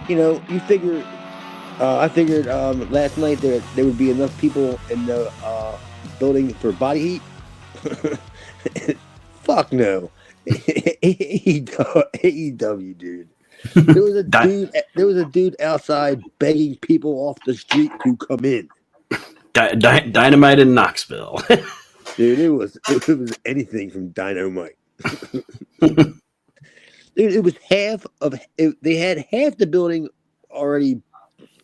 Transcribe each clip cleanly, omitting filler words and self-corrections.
you figure. I figured last night there would be enough people in the building for body heat. Fuck no. AEW, dude. There was a Di- dude. There was a dude outside begging people off the street to come in. Dynamite in Knoxville. Dude, it was anything from Dynamite. Dude, it was they had half the building already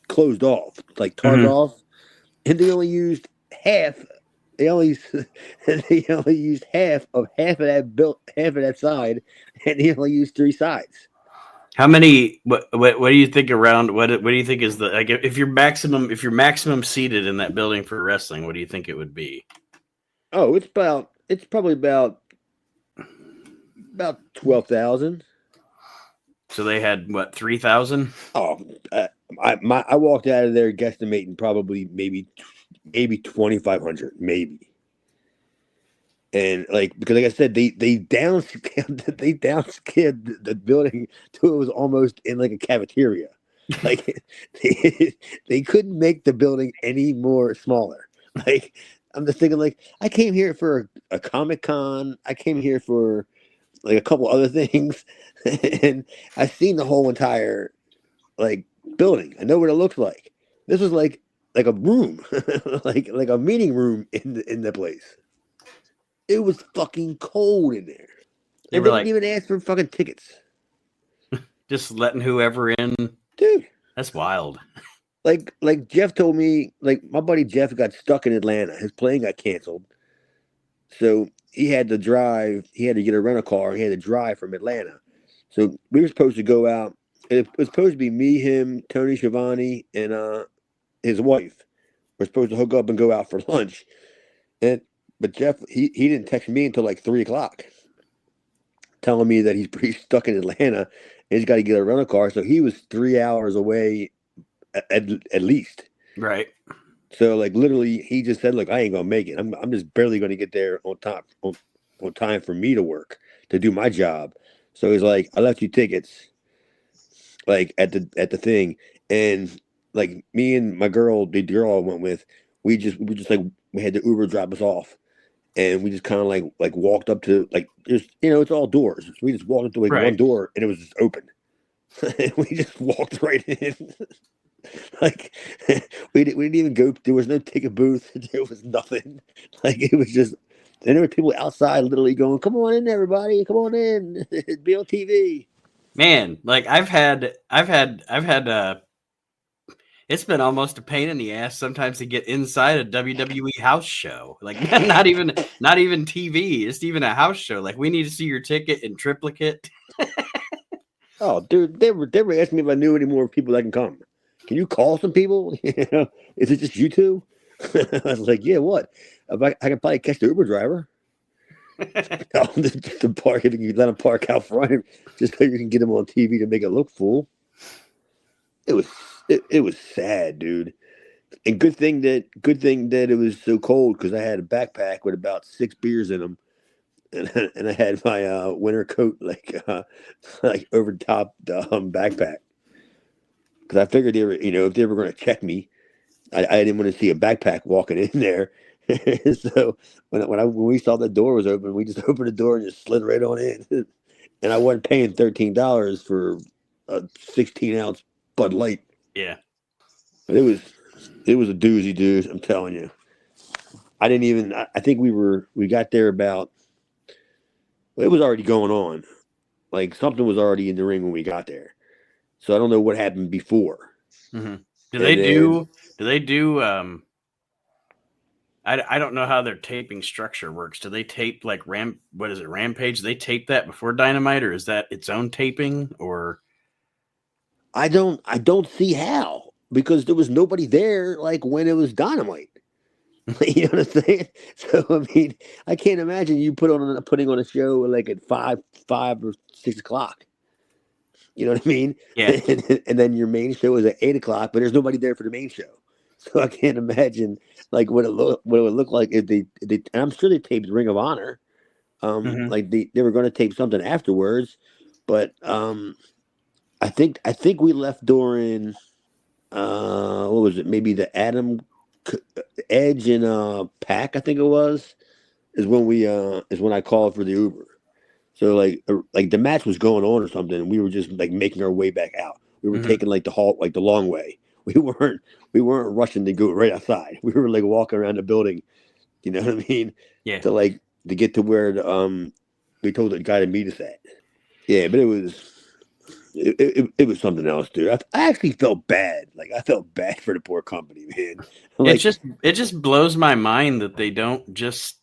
closed off, like tarred off, and they only used half. They only they only used half of that side, and they only used three sides. How many? What do you think around? What do you think is the like? If you're maximum seated in that building for wrestling, what do you think it would be? Oh, it's probably about 12,000. So they had what 3,000? Oh, I walked out of there guesstimating probably maybe 2,500 maybe. And because like I said, they downscaled they downscaled the building to it was almost in like a cafeteria. Like they couldn't make the building any more smaller. Like I'm just thinking, like I came here for a Comic Con. I came here for like a couple other things, and I've seen the whole entire like building. I know what it looks like. This was like a room, like a meeting room in the place. It was fucking cold in there. They And were they didn't like even ask for fucking tickets. just letting whoever in. Dude. That's wild. Like Jeff told me, like my buddy Jeff got stuck in Atlanta. His plane got canceled. So he had to get a rental car. He had to drive from Atlanta. So we were supposed to go out. It was supposed to be me, him, Tony Schiavone, and his wife. We're supposed to hook up and go out for lunch. But Jeff, he didn't text me until like 3 o'clock, telling me that he's pretty stuck in Atlanta and he's got to get a rental car. So he was 3 hours away at least. Right. So like literally, he just said, "Look, I ain't gonna make it. I'm just barely gonna get there on time for me to work to do my job." So he's like, "I left you tickets, like at the thing," and like me and the girl I went with, we just like we had the Uber drop us off. And we just kind of like walked up to like just it's all doors. So we just walked up to like one door and it was just open. And we just walked right in. Like we didn't even go. There was no ticket booth. There was nothing. Like it was just. And there were people outside literally going, "Come on in, everybody! Come on in! Be on TV." Man, like I've had it's been almost a pain in the ass sometimes to get inside a WWE house show. Like not even TV, just even a house show. Like we need to see your ticket in triplicate. Oh, dude, they were asking me if I knew any more people that can come. Can you call some people? Is it just you two? I was like, yeah, what? I can probably catch the Uber driver. Just to park if you let him park out front, just so you can get him on TV to make it look full. It was sad, dude. And good thing that it was so cold because I had a backpack with about 6 beers in them, and I had my winter coat like over top the backpack because I figured they were if they were going to check me, I didn't want to see a backpack walking in there. So when we saw the door was open, we just opened the door and just slid right on in. And I wasn't paying $13 for a 16-ounce Bud Light. Yeah, but it was a doozy, dude. I'm telling you. I didn't even. I think we got there about. Well, it was already going on. Like something was already in the ring when we got there. So I don't know what happened before. Mm-hmm. Do they do? I don't know how their taping structure works. Do they tape like Rampage? Do they tape that before Dynamite, or is that its own taping? Or I don't see how because there was nobody there like when it was Dynamite. You know what I'm saying? So I mean, I can't imagine you putting on a show like at 5 or 6 o'clock. You know what I mean? Yeah. And then your main show is at 8 o'clock, but there's nobody there for the main show. So I can't imagine like what it would look like if they and I'm sure they taped Ring of Honor. Like they were going to tape something afterwards, but I I think we left during what was it? Maybe the Edge and Pack. I think it was is when I called for the Uber. So like the match was going on or something, and we were just like making our way back out. We were taking like the long way. We weren't rushing to go right outside. We were like walking around the building. You know what I mean? Yeah. To get to where we told the guy to meet us at. Yeah, but it was something else, dude. I actually felt bad. Like I felt bad for the poor company, man. Like It just blows my mind that they don't just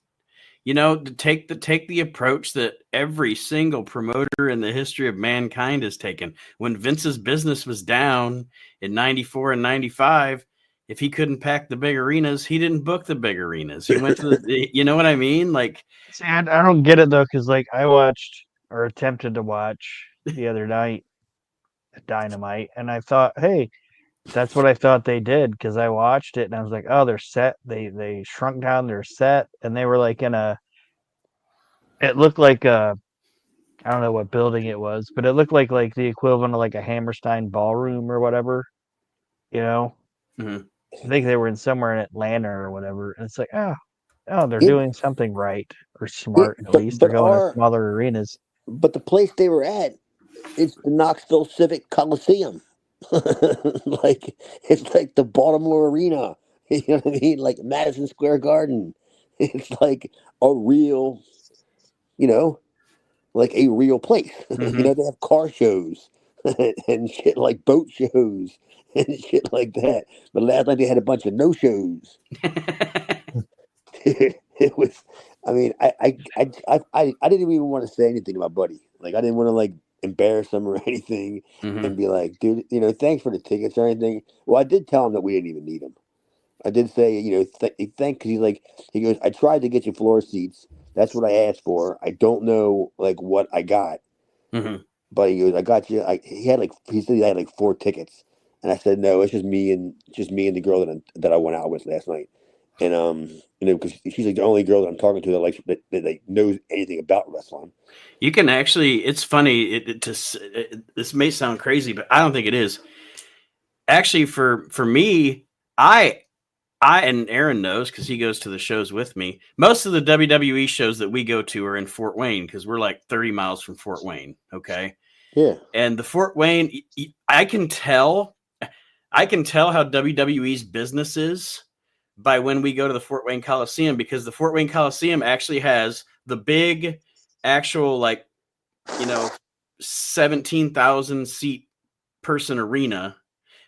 to take the approach that every single promoter in the history of mankind has taken. When Vince's business was down in 94 and 95, if he couldn't pack the big arenas, he didn't book the big arenas. He went to you know what I mean? Like, See, I don't get it though, because like I watched or attempted to watch the other night Dynamite, and I thought, hey, that's what I thought they did because I watched it and I was like, oh, they're set. They shrunk down their set, and they were like in a. It looked like a. I don't know what building it was, but it looked like the equivalent of like a Hammerstein ballroom or whatever. You know, mhm. I think they were in somewhere in Atlanta or whatever, and it's like, oh, they're it, doing something right or it smart at but least. They're but going to our smaller arenas. but the place they were at, it's the Knoxville Civic Coliseum. Like it's like the Baltimore Arena. You know what I mean? Like Madison Square Garden. It's like a real, you know, like a real place. You know, they have car shows and shit like boat shows and shit like that. But last night they had a bunch of no shows. It was, I mean, I didn't even want to say anything about Buddy. Like I didn't want to like embarrass him or anything and be like, dude, thanks for the tickets or anything. Well, I did tell him that we didn't even need them. I did say, thank, because he goes, I tried to get you floor seats. That's what I asked for. I don't know like what I got, but he goes, I got you. He said he had like 4 tickets, and I said no, it's just me and the girl that I went out with last night, and because she's like the only girl that I'm talking to that likes that like knows anything about wrestling. You can actually. It's funny. This may sound crazy, but I don't think it is. Actually, for me, I and Aaron knows because he goes to the shows with me. Most of the WWE shows that we go to are in Fort Wayne because we're like 30 miles from Fort Wayne. Okay. Yeah. And the Fort Wayne, I can tell how WWE's business is by when we go to the Fort Wayne Coliseum, because the Fort Wayne Coliseum actually has the big actual 17,000 seat person arena.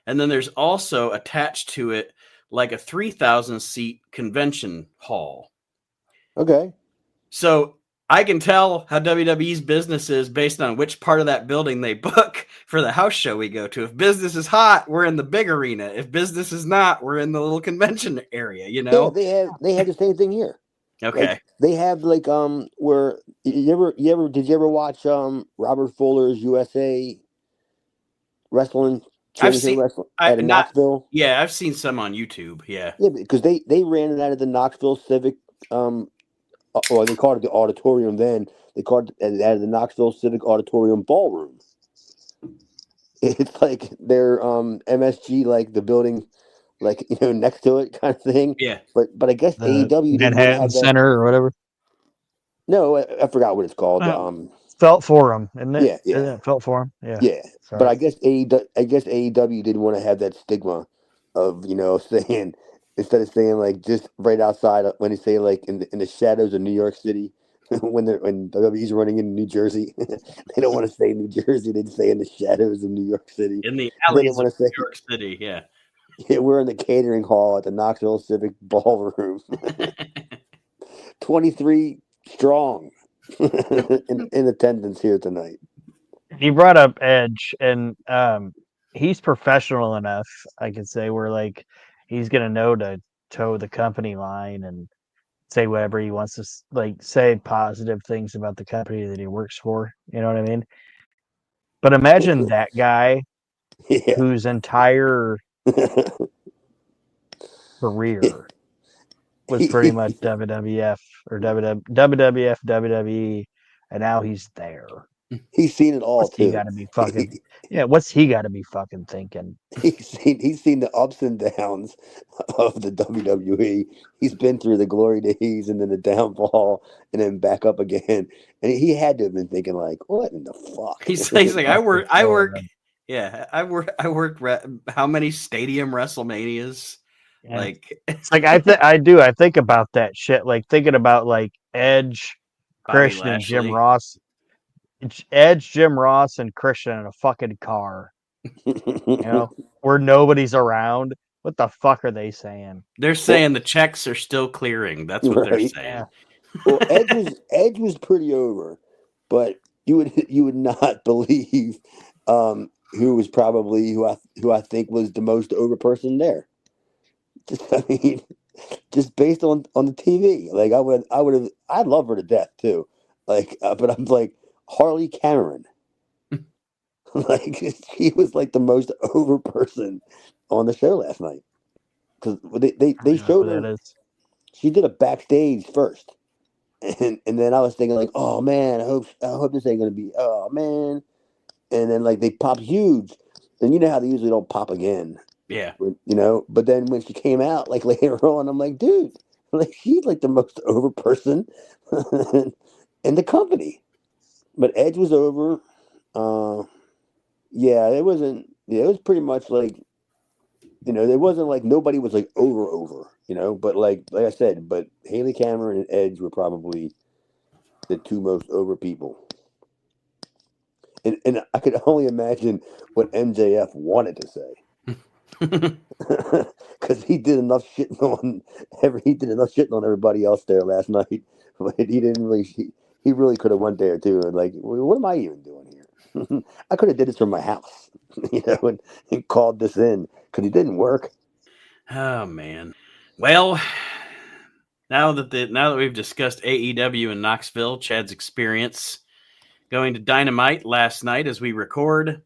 And then there's also attached to it like a 3,000 seat convention hall. Okay. So I can tell how WWE's business is based on which part of that building they book for the house show we go to. If business is hot, we're in the big arena. If business is not, we're in the little convention area, Yeah, they have the same thing here. Okay. Like they have where did you ever watch Robert Fuller's USA Wrestling I've Championship seen Wrestling I at not Knoxville? yeah, I've seen some on YouTube. Yeah. Yeah, because they ran it out of the Knoxville Civic or they called it the auditorium then. They called it out of the Knoxville Civic Auditorium Ballroom. It's like their MSG, like the building, like next to it, kind of thing. Yeah. But I guess The AEW didn't want to Manhattan have that. Center or whatever. No, I forgot what it's called. Felt Forum, isn't it? Yeah, Isn't yeah, it Felt Forum? Yeah. yeah. But Sorry. I guess AEW didn't want to have that stigma of saying, instead of saying like just right outside, when they say like in the shadows of New York City, when WWE's running in New Jersey, they don't want to say New Jersey. They'd say in the shadows of New York City. In the They didn't alleys of want to say, New York City. Yeah. yeah, we're in the catering hall at the Knoxville Civic Ballroom, 23 strong in attendance here tonight. He brought up Edge, and he's professional enough, I could say, where like he's gonna know to toe the company line and say whatever he wants to, like say positive things about the company that he works for. You know what I mean? But imagine that guy Yeah. whose entire career was pretty much WWF or WWF, WWE, and now he's there. He's seen it all What's he too. got to be fucking? Yeah, what's he got to be fucking thinking? He's seen the ups and downs of the WWE. He's been through the glory days and then the downfall and then back up again. And he had to have been thinking like, "What in the fuck?" He's like, I work. Yeah, I worked how many stadium WrestleManias? Yeah. Like, It's like I think about that shit. Like thinking about like Edge, Bobby Christian, and Jim Lashley. Ross. Edge, Jim Ross, and Christian in a fucking car. You know, where nobody's around. What the fuck are they saying? They're saying the checks are still clearing. That's what they're saying. Yeah. Well, Edge was pretty over, but you would not believe who was probably who I think was the most over person there. Just based on the TV, like I'd love her to death too, like but I'm like Harley Cameron, like she was like the most over person on the show last night because they showed her. That is. She did a backstage first. And then I was thinking like, oh man, I hope this ain't gonna be, oh man. And then like they pop huge, and you know how they usually don't pop again. Yeah. But then when she came out like later on, I'm like, dude, like she's like the most over person in the company. But Edge was over. Yeah, it wasn't. Yeah, it was pretty much like, it wasn't like nobody was like over. But like I said, but Haley Cameron and Edge were probably the two most over people. And I could only imagine what MJF wanted to say. Because he did enough shitting on everybody else there last night. But he didn't really he really could have went there too and like, what am I even doing here? I could have did this from my house, and called this in because it didn't work. Oh man. Well, now that we've discussed AEW in Knoxville, Chad's experience going to Dynamite last night as we record,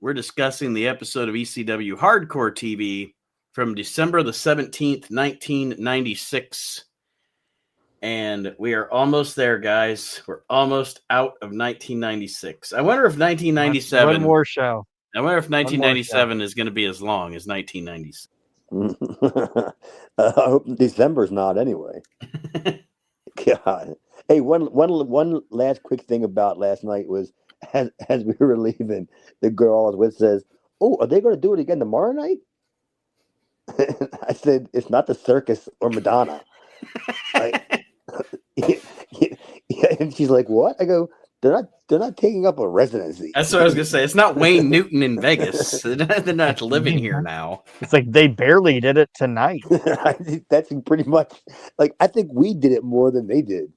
we're discussing the episode of ECW Hardcore TV from December the 17th, 1996. And we are almost there, guys. We're almost out of 1996. I wonder if 1997 One more show. I wonder if 1997 is going to be as long as 1996. I hope December's not anyway. God. Hey, one last quick thing about last night was as we were leaving, the girl I was with says, "Oh, are they going to do it again tomorrow night?" I said, "It's not the circus or Madonna." Yeah, and she's like, "What?" I go, "They're not taking up a residency." That's what I was gonna say. It's not Wayne Newton in Vegas. They're not living here now. It's like they barely did it tonight. I think that's pretty much like I think we did it more than they did.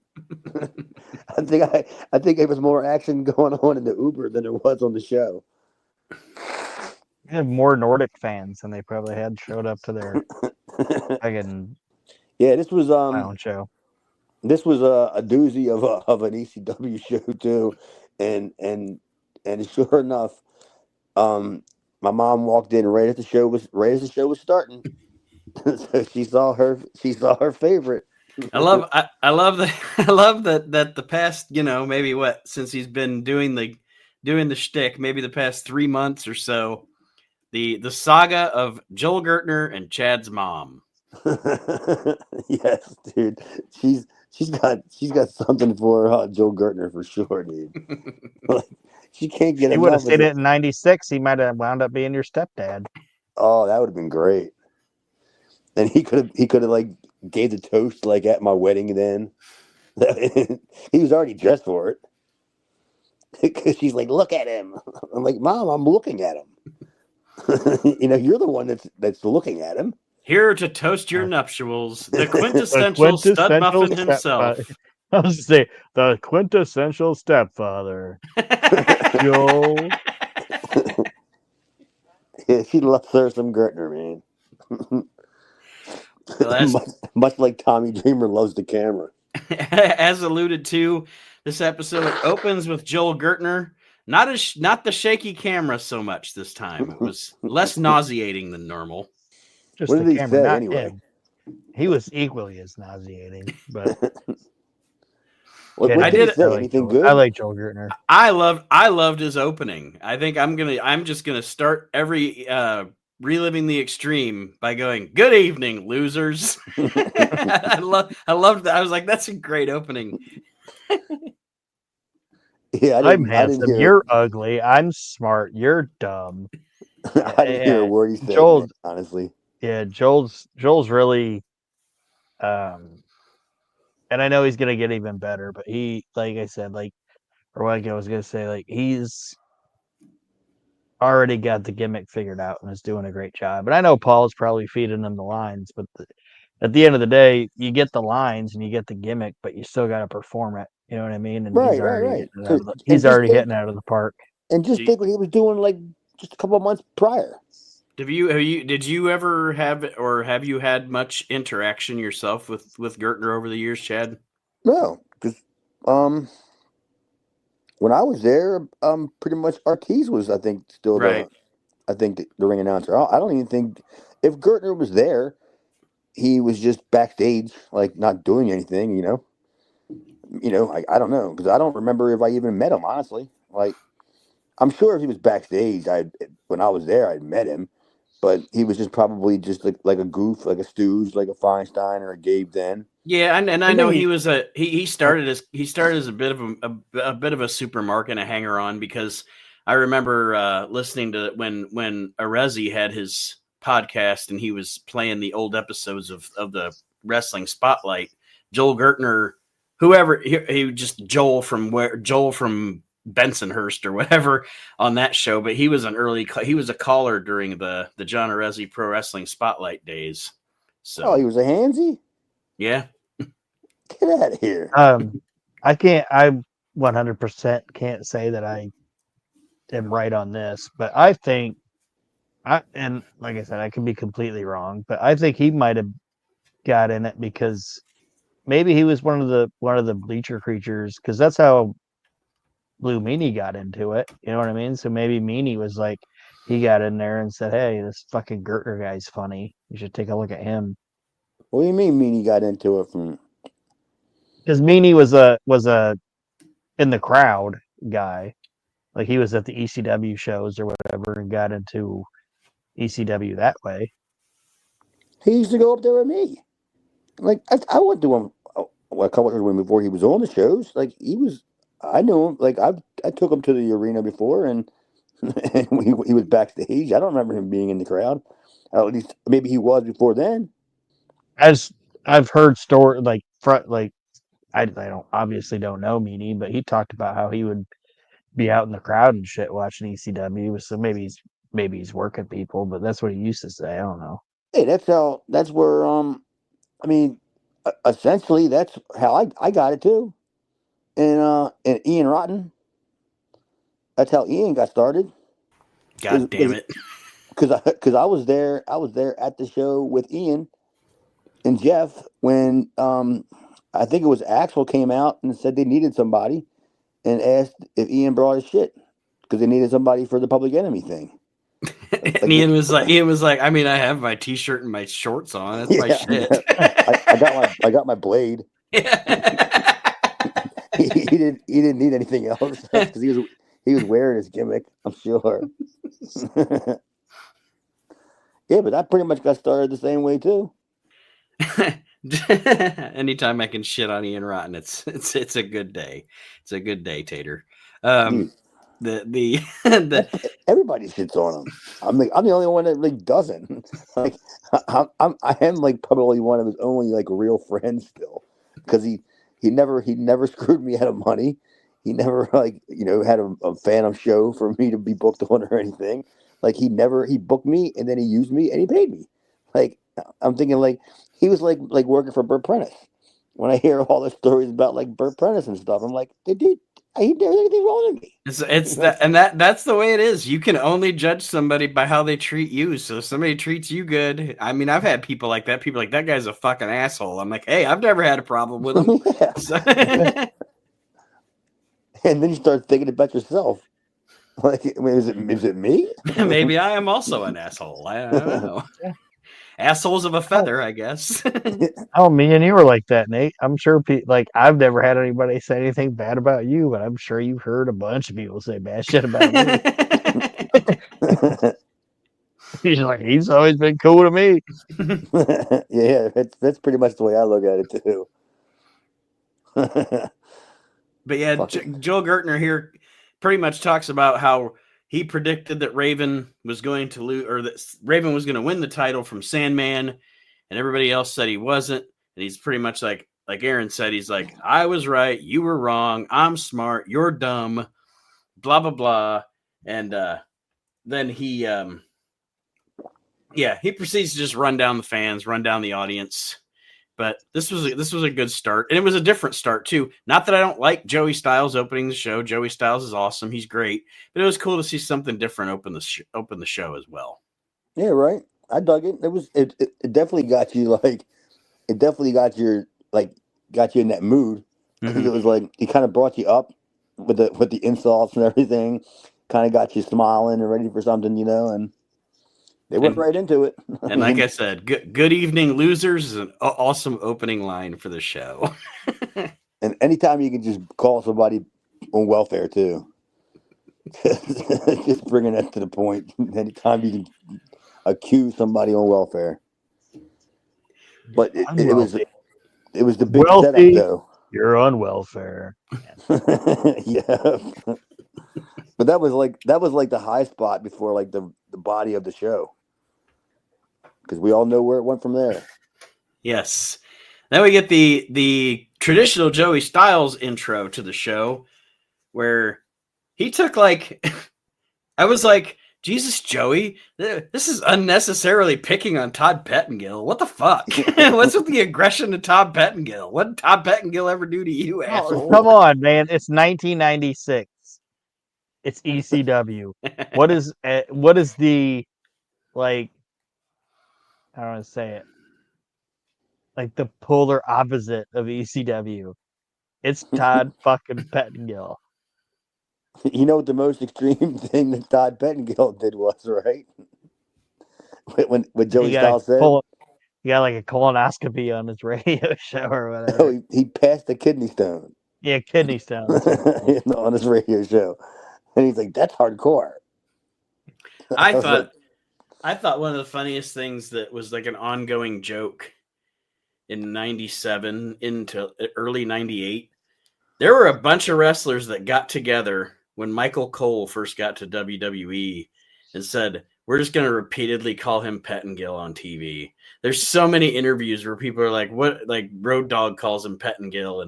I think it was more action going on in the Uber than it was on the show. They had more Nordic fans than they probably had showed up to their fucking this was clown show. This was a doozy of an ECW show too, and sure enough, my mom walked in right as the show was starting. So she saw her favorite. I love that the past, maybe since he's been doing the shtick, maybe the past 3 months or so, the saga of Joel Gertner and Chad's mom. Yes, dude. She's got something for Joel Gertner for sure, dude. Like, she can't get. He would have seen it in '96. He might have wound up being your stepdad. Oh, that would have been great. And he could have like gave the toast like at my wedding. Then he was already dressed for it. Because she's like, "Look at him." I'm like, "Mom, I'm looking at him." You're the one that's looking at him. Here to toast your nuptials, the quintessential stud muffin himself. I was going to say, the quintessential stepfather. Joel. Yeah, she loves her some Gertner, man. Much like Tommy Dreamer loves the camera. As alluded to, this episode opens with Joel Gertner. Not the shaky camera so much this time. It was less nauseating than normal. Just what the did he camera, say not anyway? him. He was equally as nauseating, but What, Yeah, what I did he did. say? Anything I good? like Joel Gertner. I loved his opening. I think I'm just gonna start every reliving the extreme by going, "Good evening, losers." I loved that. I was like, that's a great opening. Yeah, I'm I didn't handsome. hear You're ugly. I'm smart. You're dumb. I didn't hear a Yeah, word he said, man, Joel's honestly. Joel's really um and I know he's gonna get even better, but he like I said, like or like I was gonna say, like he's already got the gimmick figured out and is doing a great job. And I know Paul's probably feeding him the lines, but at the end of the day, you get the lines and you get the gimmick, but you still got to perform it. You know what I mean? And Right, right, right. So and he's already hitting out of the park. just Do, think what he was doing like just a couple of months prior. did you ever have you had much interaction yourself with Gertner over the years, Chad? No, because um when I was there, pretty much Ortiz was, I think, still Right. the ring announcer. I don't even think if Gertner was there, he was just backstage, like not doing anything. I don't know because I don't remember if I even met him. Honestly, like I'm sure if he was backstage, I when I was there, I'd met him, but he was just probably just like a goof, like a stooge, like a Feinstein or a Gabe then. Yeah, and I And know maybe he was he started as a bit of a bit of a supermarket and a hanger on because I remember listening to when Arezzi had his podcast and he was playing the old episodes of the wrestling spotlight. Joel Gertner, whoever he just Joel from Bensonhurst or whatever on that show, but he was he was a caller during the John Arezzi Pro Wrestling Spotlight days. Oh, he So was a handsy. yeah. Get out of here. I 100% can't say that I am right on this, but I think and like I said, I could be completely wrong, but I think he might have got in it because maybe he was one of the bleacher creatures because that's how Blue Meanie got into it. You know what I mean? So maybe Meanie was like, he got in there and said, "Hey, this fucking Gertner guy's funny. You should take a look at him." What do you mean? Meanie got into it from? Because Meanie was a in the crowd guy. Like he was at the ECW shows or whatever and got into ECW that way. He used to go up there with me. Like I went to him a couple of times before he was on the shows. Like he was, I knew him. Like I took him to the arena before, and and he was backstage. I don't remember him being in the crowd. At least maybe he was before then. As I've heard story like front like I don't obviously don't know Meanie, but he talked about how he would be out in the crowd and shit watching ECW. So maybe he's working people, but that's what he used to say. I don't know. Hey, that's where I mean, essentially that's how I got it too. And Ian Rotten. That's how Ian got started. God damn it. Because I was there at the show with Ian and Jeff when I think it was Axel came out and said they needed somebody and asked if Ian brought his shit because they needed somebody for the Public Enemy thing. And Ian was like, I mean, I have my t-shirt and my shorts on. That's my Yeah, shit. I got my blade. He didn't need anything else because he was wearing his gimmick. I'm sure. Yeah, but I pretty much got started the same way too. Anytime I can shit on Ian Rotten, it's a good day. It's a good day, Tater. Dude, The everybody shits on him. I'm the only one that like doesn't. Like I am like probably one of his only like real friends still because he never screwed me out of money. He never like had a Phantom show for me to be booked on or anything. Like he booked me and then he used me and he paid me. Like I'm thinking like he was like working for Burt Prentice. When I hear all the stories about like Burt Prentice and stuff, I'm like, dude, I there's anything wrong with me. it's that's the way it is. You can only judge somebody by how they treat you. So if somebody treats you good, I mean, I've had people like that. People like that guy's a fucking asshole. I'm like, hey, I've never had a problem with him. Yeah. So, And then you start thinking about yourself. Like, I mean, is it me? maybe I am also an asshole. I don't know. assholes of a feather, I guess. Oh, me and you were like that, Nate. I'm sure, I've never had anybody say anything bad about you, but I'm sure you've heard a bunch of people say bad shit about me. He's like, he's always been cool to me. Yeah, that's pretty much the way I look at it too. But yeah, Joel Gertner here pretty much talks about how he predicted that Raven was going to lose, or that Raven was going to win the title from Sandman, and everybody else said he wasn't. And he's pretty much like Aaron said, he's like, I was right, you were wrong, I'm smart, you're dumb, blah blah blah. And then he proceeds to just run down the fans, run down the audience. But this was a good start, and it was a different start too. Not that I don't like Joey Styles opening the show. Joey Styles is awesome; he's great. But it was cool to see something different open the show as well. Yeah, right. I dug it. It definitely got you got you in that mood. Mm-hmm. It was like it kind of brought you up with the insults and everything. Kind of got you smiling and ready for something, and. They went right into it. And like I said, good evening, losers is an awesome opening line for the show. And anytime you can just call somebody on welfare, too. Just bringing that to the point. Anytime you can accuse somebody on welfare. But it was the big wealthy, setup, though. You're on welfare. Yeah. But that was like the high spot before like the body of the show. Because we all know where it went from there. Yes. Then we get the traditional Joey Styles intro to the show, where he took I was like, Jesus, Joey, this is unnecessarily picking on Todd Pettengill. What the fuck? What's with the aggression to Todd Pettengill? What did Todd Pettengill ever do to you, asshole? Come on, man. It's 1996. It's ECW. What is the I don't want to say it. Like the polar opposite of ECW. It's Todd fucking Pettengill. You know what the most extreme thing that Todd Pettengill did was, right? When Joey Styles said he got like a colonoscopy on his radio show or whatever. Oh, he passed the kidney stone. Yeah, kidney stone. On his radio show. And he's like, that's hardcore. I thought one of the funniest things that was like an ongoing joke in 97 into early 98, there were a bunch of wrestlers that got together when Michael Cole first got to WWE and said, we're just going to repeatedly call him Pettengill on TV. There's so many interviews where people are like, what, like Road Dogg calls him Pettengill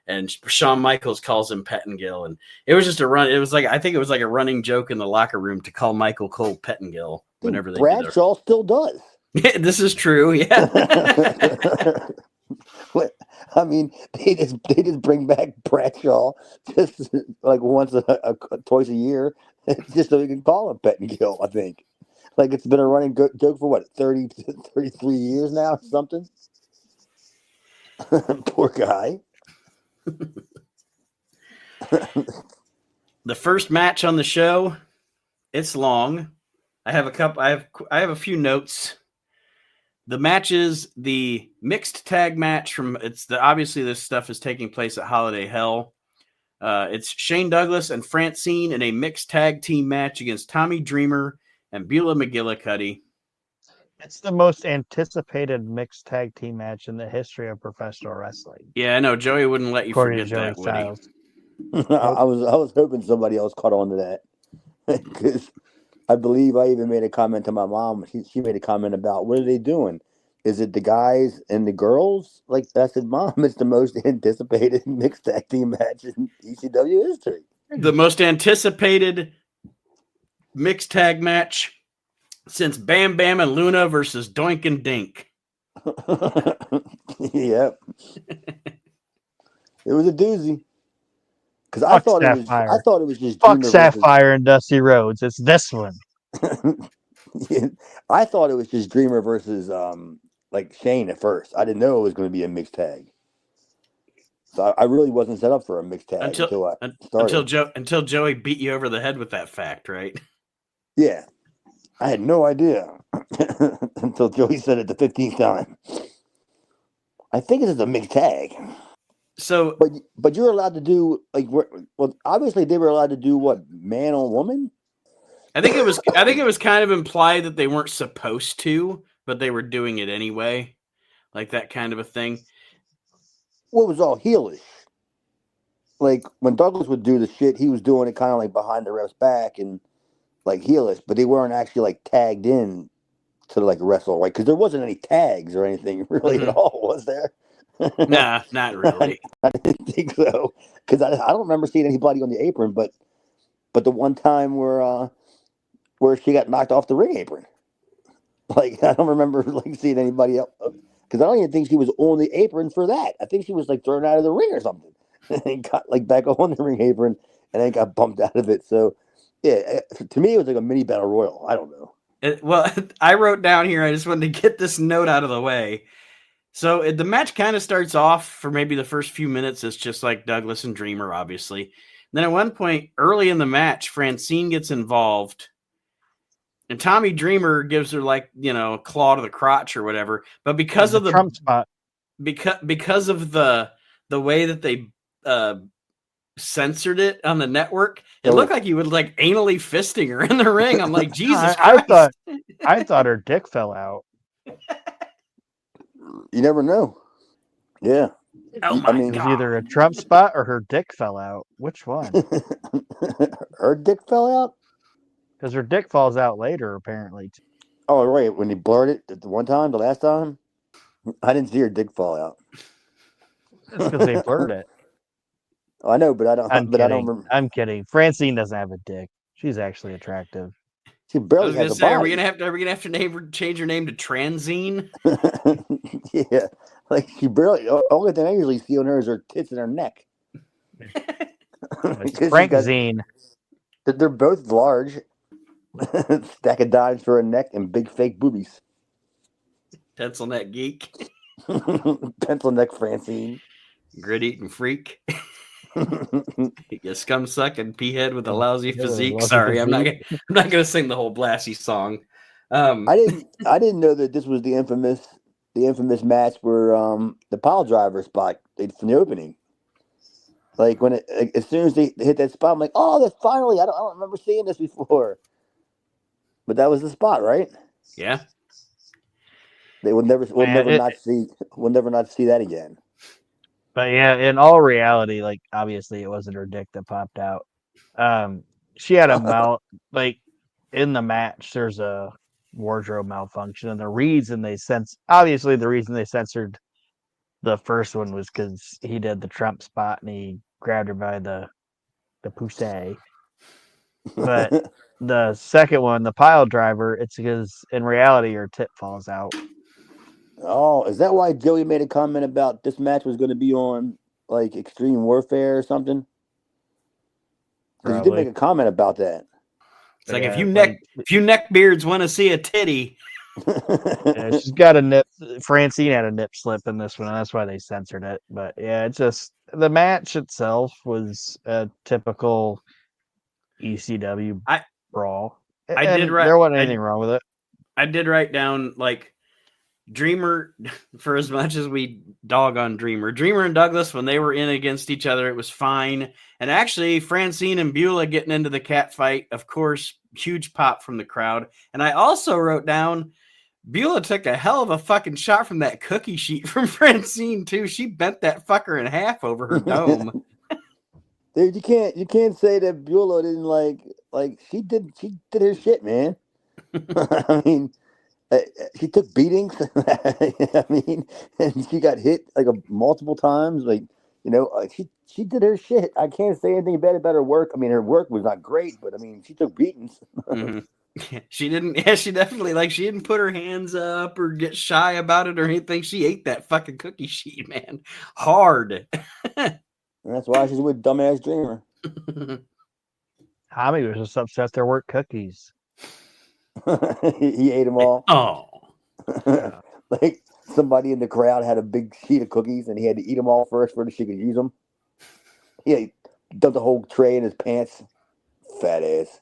and Shawn Michaels calls him Pettengill. And it was just I think it was like a running joke in the locker room to call Michael Cole Pettengill whenever they Bradshaw still does. This is true. Yeah. I mean, they just bring back Bradshaw just like once twice a year, just so we can call him Pettengill. I think, like it's been a running joke for what 33 years now, or something. Poor guy. The first match on the show, it's long. I have a few notes. The match is the mixed tag match obviously this stuff is taking place at Holiday Hell. It's Shane Douglas and Francine in a mixed tag team match against Tommy Dreamer and Beulah McGillicuddy. It's the most anticipated mixed tag team match in the history of professional wrestling. Yeah, I know. Joey wouldn't let you forget that, would he? I was hoping somebody else caught on to that because I believe I even made a comment to my mom. She made a comment about, what are they doing? Is it the guys and the girls? Like I said, Mom, it's the most anticipated mixed tag team match in ECW history. The most anticipated mixed tag match since Bam Bam and Luna versus Doink and Dink. Yep. It was a doozy. Because I thought it was just fuck Sapphire and Dusty Rhodes. It's this one. Yeah, I thought it was just Dreamer versus like Shane at first. I didn't know it was going to be a mixed tag. So I really wasn't set up for a mixed tag until Joey beat you over the head with that fact, right? Yeah. I had no idea. until Joey said it the 15th time. I think it's a mixed tag. So, but you're allowed to do like well, obviously they were allowed to do what, man on woman. I think it was kind of implied that they weren't supposed to, but they were doing it anyway, like that kind of a thing. Well, it was all heelish. Like when Douglas would do the shit, he was doing it kind of like behind the ref's back and like heelish, but they weren't actually like tagged in to like wrestle, right? Because there wasn't any tags or anything really at all, was there? Nah, not really. I didn't think so, because I don't remember seeing anybody on the apron, but the one time where she got knocked off the ring apron, like I don't remember like seeing anybody else, because I don't even think she was on the apron for that. I think she was like thrown out of the ring or something, and got like back on the ring apron, and then got bumped out of it. So yeah, to me it was like a mini battle royal. I don't know. Well, I wrote down here, I just wanted to get this note out of the way. So the match kind of starts off for maybe the first few minutes. It's just like Douglas and Dreamer, obviously. Then at one point early in the match, Francine gets involved. And Tommy Dreamer gives her like, a claw to the crotch or whatever. But because of the Trump spot, because of the way that they censored it on the network, it looked like he was like anally fisting her in the ring. I'm like, Jesus Christ. I thought her dick fell out. You never know. Yeah. Oh my It was God. either a Trump spot or her dick fell out. Which one? Her dick fell out? Because her dick falls out later, apparently. Oh, right. When he blurred it the one time, the last time? I didn't see her dick fall out. That's because they blurred it. I know, but I don't. I'm but kidding. I don't remember. I'm kidding. Francine doesn't have a dick. She's actually attractive. She I barely was gonna has a say, body. are we gonna have to change her name to Franzine? Yeah, like she barely. Only thing I usually see on her is her tits and her neck. It's Franzine. They're both large. Stack of dimes for a neck and big fake boobies. Pencil neck geek, Pencil neck Francine. grit eating freak. You scum sucking pea head with a lousy physique. Sorry, I'm not gonna sing the whole Blassie song. I didn't know that this was the infamous match where the pile driver spot from the opening. Like as soon as they hit that spot, I'm like, oh, that's finally. I don't remember seeing this before. But that was the spot, right? Yeah. We'll never not see that again. But yeah, in all reality, like obviously it wasn't her dick that popped out. She had a mouth like in the match. There's a wardrobe malfunction, and the reason they censored the first one was because he did the Trump spot and he grabbed her by the pussy. But the second one, the pile driver, it's because in reality her tit falls out. Oh, is that why Joey made a comment about this match was going to be on like Extreme Warfare or something? Because he did make a comment about that. It's like if you neck beards want to see a titty. Yeah, she's got a nip. Francine had a nip slip in this one, and that's why they censored it. But yeah, it's just the match itself was a typical ECW brawl. There wasn't anything wrong with it. I did write down like Dreamer, for as much as we dog on Dreamer and Douglas, when they were in against each other, it was fine. And actually, Francine and Beulah getting into the cat fight, of course, huge pop from the crowd. And I also wrote down Beulah took a hell of a fucking shot from that cookie sheet from Francine too. She bent that fucker in half over her dome. Dude, you can't say that Beulah didn't like she did her shit, man. I mean, she took beatings. I mean, and she got hit like multiple times. Like, she did her shit. I can't say anything bad about her work. I mean, her work was not great, but I mean, she took beatings. Mm-hmm. She didn't. Yeah, she definitely she didn't put her hands up or get shy about it or anything. She ate that fucking cookie sheet, man, hard. And that's why she's with dumbass Dreamer. Tommy was just upset there weren't cookies. He ate them all. Oh, like somebody in the crowd had a big sheet of cookies and he had to eat them all first before she could use them. He dumped the whole tray in his pants. Fat ass.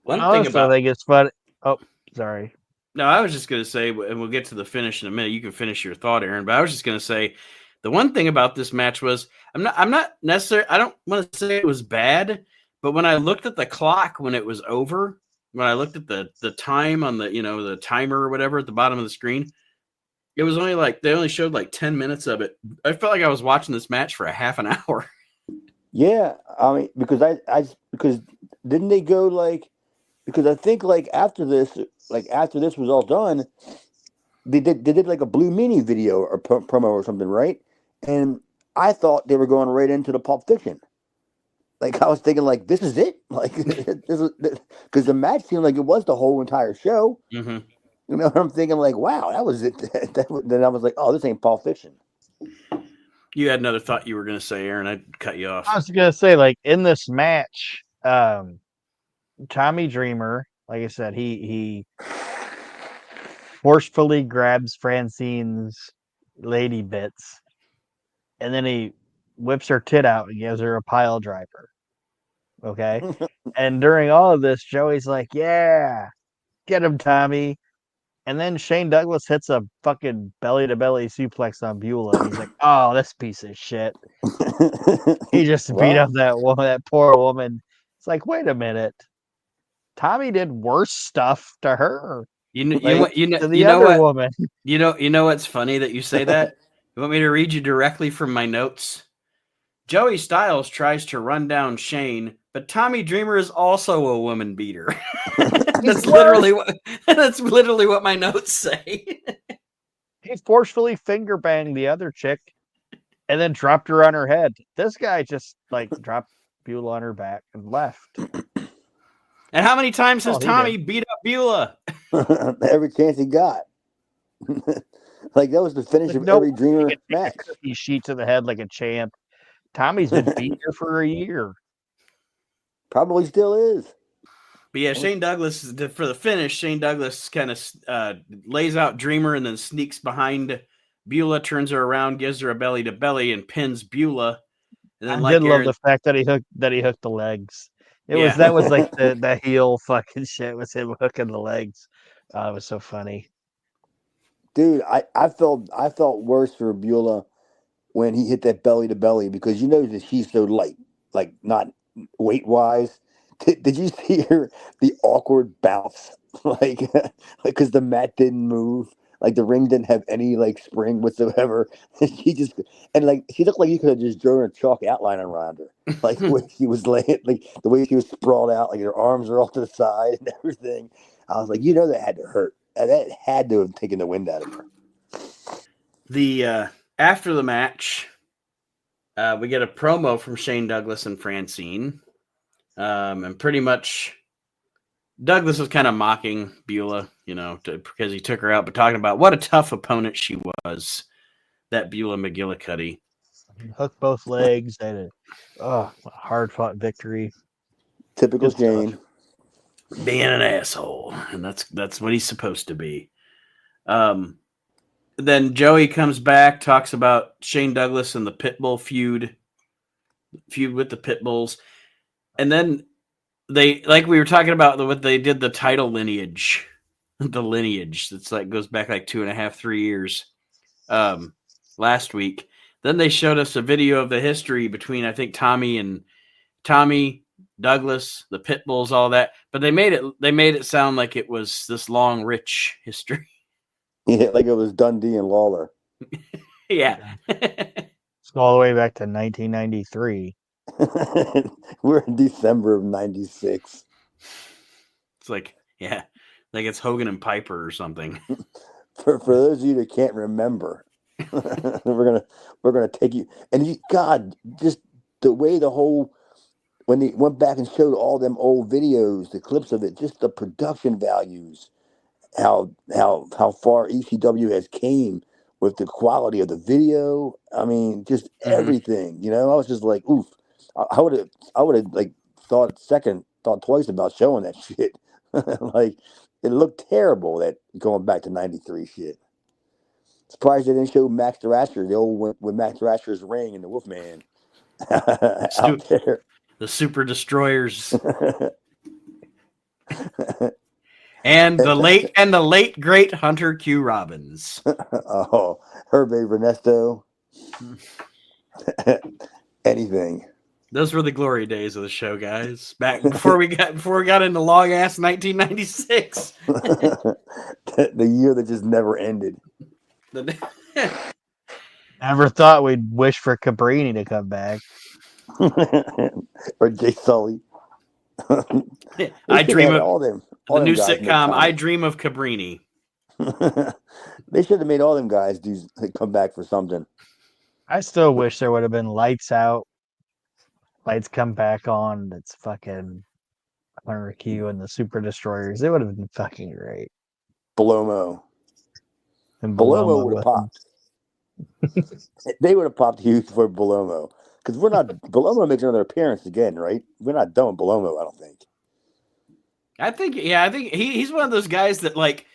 One thing about I think it's funny. Oh, sorry. No, I was just going to say, and we'll get to the finish in a minute. You can finish your thought, Aaron. But I was just going to say, the one thing about this match was I'm not necessarily. I don't want to say it was bad, but when I looked at the clock when it was over, when I looked at the time on the the timer or whatever at the bottom of the screen, it was only like they only showed like 10 minutes of it. I felt like I was watching this match for a half an hour. Yeah, I mean, because didn't they go like, because I think like after this was all done, they did like a Blue Meanie video or promo or something, right? And I thought they were going right into the Pulp Fiction. Like I was thinking, like this is it, like this is because the match seemed like it was the whole entire show. Mm-hmm. You know, I'm thinking like, wow, that was it. Then I was like, oh, this ain't Pulp Fiction. You had another thought you were going to say, Aaron. I cut you off. I was gonna say, like in this match, Tommy Dreamer, like I said, he forcefully grabs Francine's lady bits, and then he whips her tit out and gives her a pile driver. Okay, and during all of this, Joey's like, "Yeah, get him, Tommy." And then Shane Douglas hits a fucking belly to belly suplex on Beulah, and he's like, "Oh, this piece of shit." He just beat up that woman, that poor woman. It's like, wait a minute, Tommy did worse stuff to her. You To the other what? woman. You know what's funny that you say that? You want me to read you directly from my notes? Joey Styles tries to run down Shane, but Tommy Dreamer is also a woman beater. That's literally what my notes say. He forcefully finger banged the other chick and then dropped her on her head. This guy just like dropped Beulah on her back and left. And how many times has Tommy beat up Beulah? Every chance he got. Like that was the finish of every Dreamer match. He sheet to the head like a champ. Tommy's been beating her for a year. Probably still is. But yeah, Shane Douglas, for the finish, Shane Douglas kind of lays out Dreamer and then sneaks behind Beulah, turns her around, gives her a belly to belly, and pins Beulah. And then, I did love the fact that he hooked the legs. That was like the heel fucking shit was him hooking the legs. It was so funny. Dude, I felt worse for Beulah when he hit that belly to belly because you know that she's so light, like not weight wise. Did you see the awkward bounce? Like because the mat didn't move, like the ring didn't have any like spring whatsoever. She looked like you could have just drawn a chalk outline around her, like the way she was laying, like the way she was sprawled out, like her arms are off to the side and everything. I was like, that had to hurt. That had to have taken the wind out of her. The after the match, we get a promo from Shane Douglas and Francine. And pretty much Douglas was kind of mocking Beulah, because he took her out, but talking about what a tough opponent she was, that Beulah McGillicuddy. Hooked both legs, had a hard fought victory. Typical Shane. Being an asshole, and that's what he's supposed to be. Then Joey comes back, talks about Shane Douglas and the Pitbull feud with the Pitbulls. And then they, like we were talking about, what they did, the title lineage, that's like goes back like 2.5, 3 years. Last week, then they showed us a video of the history between I think Tommy, Douglas, the Pitbulls, all that. But they made it sound like it was this long, rich history. Yeah, like it was Dundee and Lawler. Yeah, it's all the way back to 1993. We're in December of 96. It's like, yeah, like it's Hogan and Piper or something. For those of you that can't remember, we're gonna take you. And God, just the way when they went back and showed all them old videos, the clips of it, just the production values, how far ECW has came with the quality of the video. I mean, just everything. I was just like, oof. I would have like thought twice about showing that shit. Like it looked terrible, that going back to 93 shit. Surprised they didn't show Max Thrasher, the old with Max Thrasher's ring and the Wolfman out there. The Super Destroyers. And the late great Hunter Q. Robbins. Oh, Herbe Ernesto. Anything. Those were the glory days of the show, guys. Back before we got into long ass 1996. The year that just never ended. Never thought we'd wish for Cabrini to come back. Or Jay Sully. I dream of all them. The new sitcom, I Dream of Cabrini. They should have made all them guys come back for something. I still wish there would have been Lights Out, Lights Come Back On. That's fucking Hunter Q and the Super Destroyers. It would have been fucking great. Belomo. And Belomo would have popped. They would have popped huge for Belomo. Because Belomo makes another appearance again, right? We're not done with Belomo, I don't think. I think he's one of those guys that, like,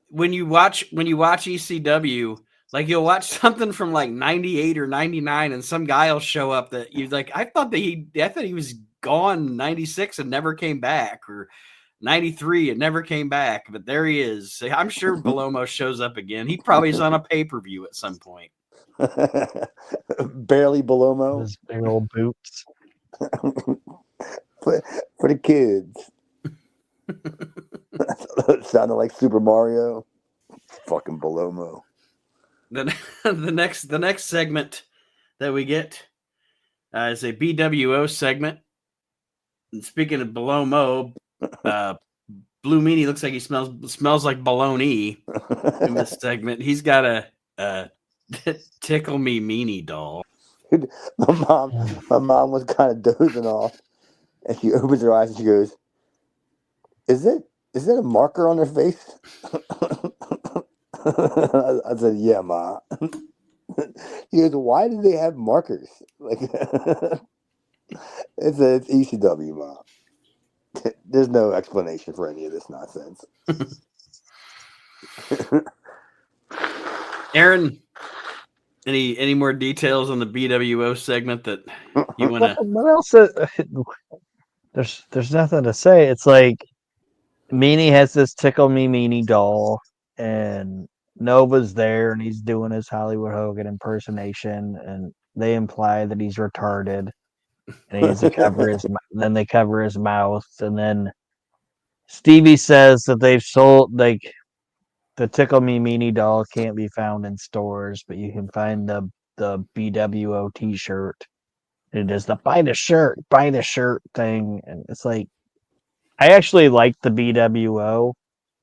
when you watch ECW, like, you'll watch something from like 98 or 99 and some guy will show up that you're like, I thought he was gone 96 and never came back, or 93 and never came back, but there he is. I'm sure Belomo shows up again. He probably is on a pay-per-view at some point. Barely Belomo. His big old boots. for the kids. Sounded like Super Mario. Fucking Belomo. The next segment that we get is a BWO segment. And speaking of Belomo, Blue Meanie looks like he smells like baloney in this segment. He's got a Tickle Me Meanie doll. Dude, my mom was kind of dozing off, and she opens her eyes and she goes, Is it a marker on their face? I said, yeah, Ma. He goes, why do they have markers? Like, it's ECW, Ma. There's no explanation for any of this nonsense. Aaron, any more details on the BWO segment that you want to? What else? There's nothing to say. It's like Meanie has this Tickle Me Meanie doll, and Nova's there, and he's doing his Hollywood Hogan impersonation, and they imply that he's retarded, and he needs to cover his. Then they cover his mouth, and then Stevie says that they've sold the Tickle Me Meanie doll can't be found in stores, but you can find the BWO T-shirt. It is the buy the shirt thing, and it's like, I actually like the BWO,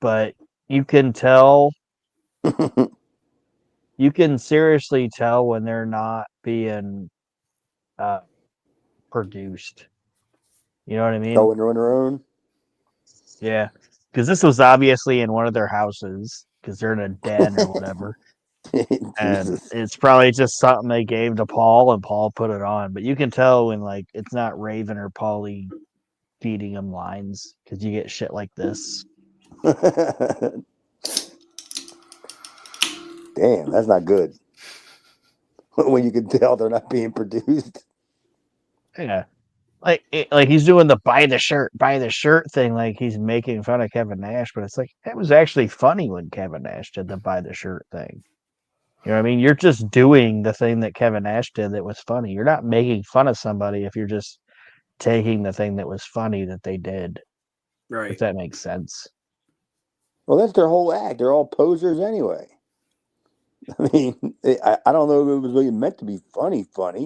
but you can tell, you can seriously tell when they're not being produced. You know what I mean? Oh, when they're on their own? Yeah, because this was obviously in one of their houses, because they're in a den or whatever. And it's probably just something they gave to Paul, and Paul put it on. But you can tell when, like, it's not Raven or Paulie feeding him lines, because you get shit like this. Damn, that's not good. When you can tell they're not being produced. Yeah. Like he's doing the buy the shirt thing, like he's making fun of Kevin Nash, but it's like, it was actually funny when Kevin Nash did the buy the shirt thing. You know what I mean? You're just doing the thing that Kevin Nash did that was funny. You're not making fun of somebody if you're just taking the thing that was funny that they did. Right. If that makes sense. Well, that's their whole act. They're all posers anyway. I mean, I don't know if it was really meant to be funny, but